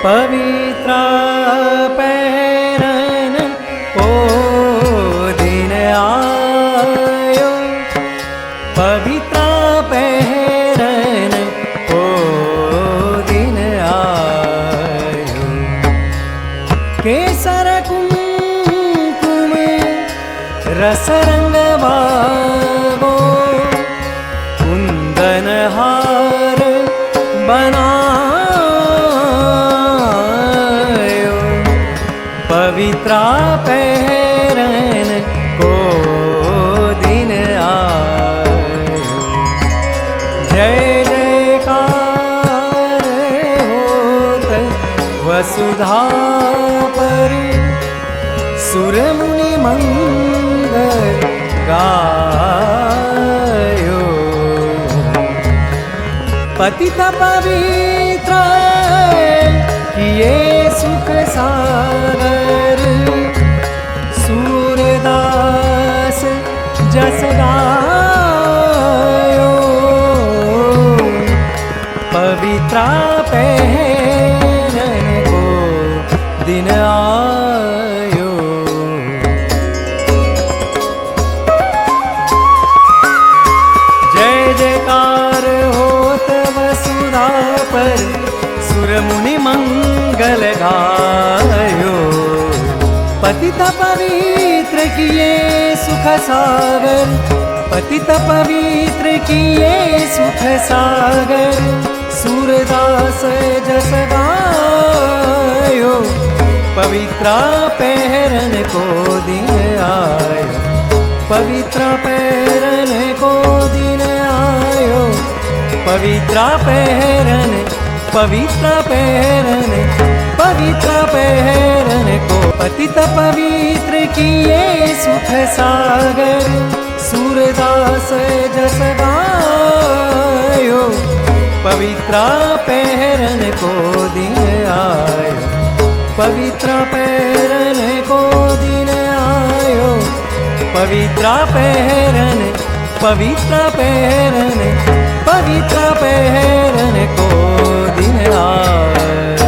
पवित्रा पहरन को दिन आयो, पवित्रा पहरन को दिन आयो। केसर कुमकुम रस रंग वागो, कुंदन हार बनायो, पवित्रा पहरन को दिन आयो। जय जयकार होत वसुधा पर, सुर मुनि मंगल गायो। पतित पवित्र किए सुख सागर, सूरदास जस गायो, पवित्रा पहरन को दिन आयो। जय जयकार होत वसुधा पर, सुर मुनि मंगल गायो। पतित पवित्र किए सुख सागर, पतित पवित्र किए सुख सागर, सूरदास जस गायो, पवित्रा पहरन को दिन आयो, पवित्रा पहरन को दिन आयो, पवित्रा पहरन, पवित्रा पहरन, पवित्रा पहरन को। पतित पवित्र किए सुख सागर, सूरदास जस गायो, पवित्रा पहरन को दिन आयो, पवित्रा पहरन को दिन आयो, पवित्रा पहरन, पवित्रा पहरन, पवित्रा पहरन को दिन आयो।